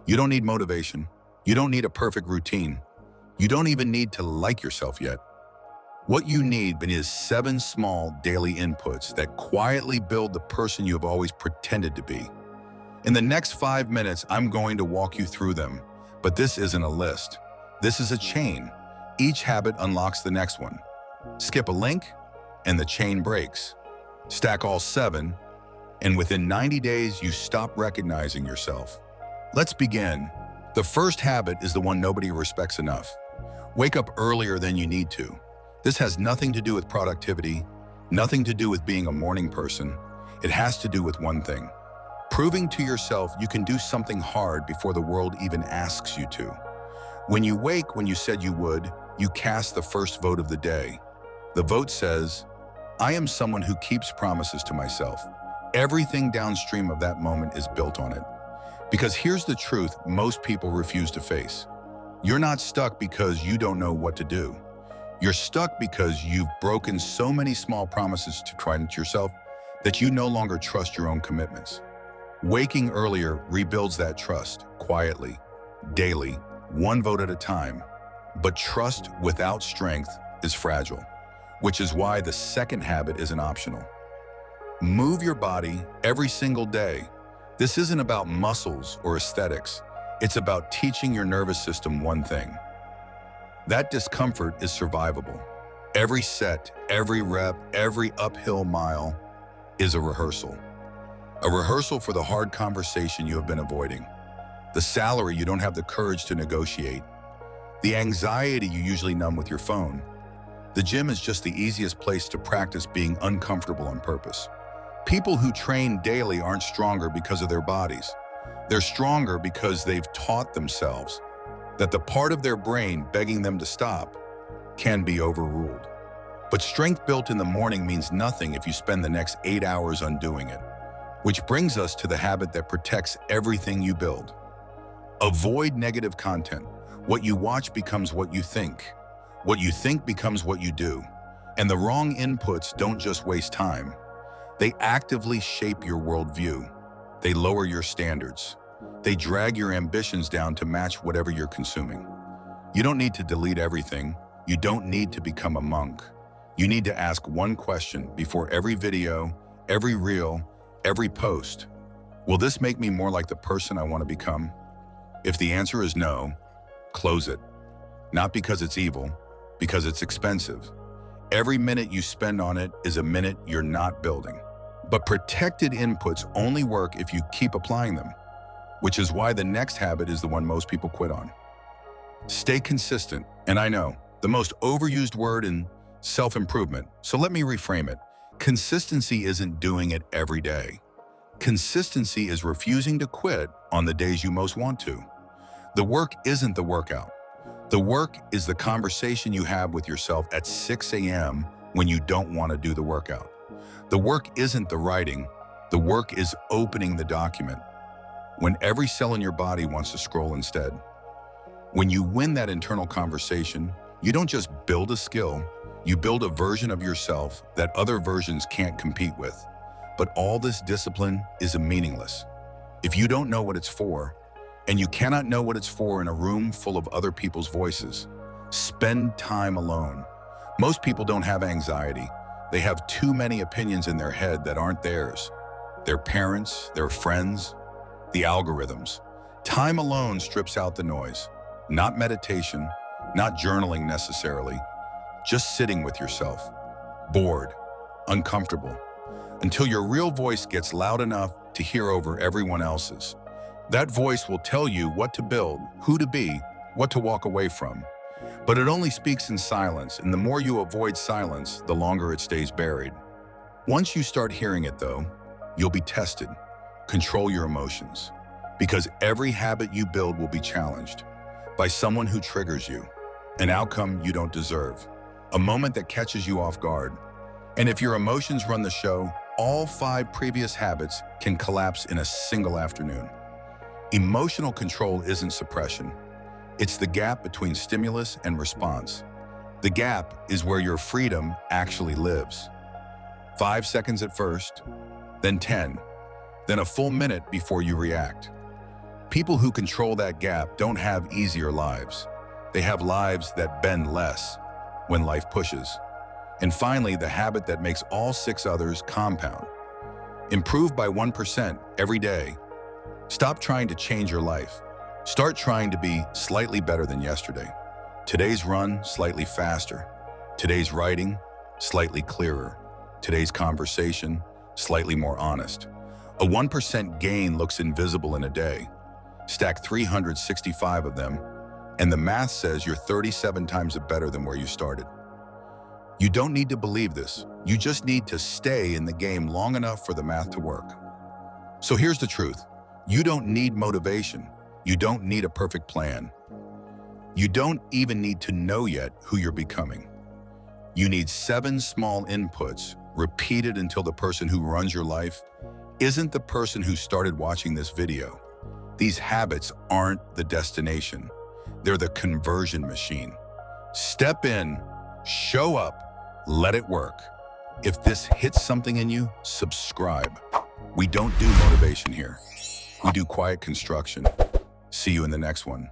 You don't need motivation. You don't need a perfect routine. You don't even need to like yourself yet. What you need is 7 small daily inputs that quietly build the person you have always pretended to be. In the next 5 minutes, I'm going to walk you through them, but this isn't a list. This is a chain. Each habit unlocks the next one. Skip a link, and the chain breaks. Stack all 7, and within 90 days, you stop recognizing yourself. Let's begin. The first habit is the one nobody respects enough. Wake up earlier than you need to. This has nothing to do with productivity, nothing to do with being a morning person. It has to do with one thing: proving to yourself you can do something hard before the world even asks you to. When you wake when you said you would, you cast the first vote of the day. The vote says, I am someone who keeps promises to myself. Everything downstream of that moment is built on it. Because here's the truth most people refuse to face. You're not stuck because you don't know what to do. You're stuck because you've broken so many small promises to try to yourself that you no longer trust your own commitments. Waking earlier rebuilds that trust, quietly, daily, one vote at a time. But trust without strength is fragile, which is why the second habit isn't optional. Move your body every single day. This isn't about muscles or aesthetics. It's about teaching your nervous system one thing. That discomfort is survivable. Every set, every rep, every uphill mile is a rehearsal. A rehearsal for the hard conversation you have been avoiding. The salary you don't have the courage to negotiate. The anxiety you usually numb with your phone. The gym is just the easiest place to practice being uncomfortable on purpose. People who train daily aren't stronger because of their bodies. They're stronger because they've taught themselves that the part of their brain begging them to stop can be overruled. But strength built in the morning means nothing if you spend the next 8 hours undoing it. Which brings us to the habit that protects everything you build. Avoid negative content. What you watch becomes what you think. What you think becomes what you do. And the wrong inputs don't just waste time. They actively shape your worldview. They lower your standards. They drag your ambitions down to match whatever you're consuming. You don't need to delete everything. You don't need to become a monk. You need to ask one question before every video, every reel, every post. Will this make me more like the person I want to become? If the answer is no, close it. Not because it's evil, because it's expensive. Every minute you spend on it is a minute you're not building. But protected inputs only work if you keep applying them, which is why the next habit is the one most people quit on. Stay consistent. And I know, the most overused word in self-improvement, so let me reframe it. Consistency isn't doing it every day. Consistency is refusing to quit on the days you most want to. The work isn't the workout. The work is the conversation you have with yourself at 6 a.m. when you don't want to do the workout. The work isn't the writing. The work is opening the document when every cell in your body wants to scroll instead. When you win that internal conversation, you don't just build a skill, you build a version of yourself that other versions can't compete with. But all this discipline is meaningless if you don't know what it's for, and you cannot know what it's for in a room full of other people's voices. Spend time alone. Most people don't have anxiety. They have too many opinions in their head that aren't theirs. Their parents, their friends, the algorithms. Time alone strips out the noise. Not meditation, not journaling necessarily, just sitting with yourself. Bored, uncomfortable, until your real voice gets loud enough to hear over everyone else's. That voice will tell you what to build, who to be, what to walk away from. But it only speaks in silence, and the more you avoid silence, the longer it stays buried. Once you start hearing it, though, you'll be tested. Control your emotions, because every habit you build will be challenged by someone who triggers you, an outcome you don't deserve, a moment that catches you off guard. And if your emotions run the show, all 5 previous habits can collapse in a single afternoon. Emotional control isn't suppression. It's the gap between stimulus and response. The gap is where your freedom actually lives. 5 seconds at first, then 10, then a full minute before you react. People who control that gap don't have easier lives. They have lives that bend less when life pushes. And finally, the habit that makes all 6 others compound. Improve by 1% every day. Stop trying to change your life. Start trying to be slightly better than yesterday. Today's run, slightly faster. Today's writing, slightly clearer. Today's conversation, slightly more honest. A 1% gain looks invisible in a day. Stack 365 of them, and the math says you're 37 times better than where you started. You don't need to believe this. You just need to stay in the game long enough for the math to work. So here's the truth. You don't need motivation. You don't need a perfect plan. You don't even need to know yet who you're becoming. You need 7 small inputs repeated until the person who runs your life isn't the person who started watching this video. These habits aren't the destination. They're the conversion machine. Step in, show up, let it work. If this hits something in you, subscribe. We don't do motivation here. We do quiet construction. See you in the next one.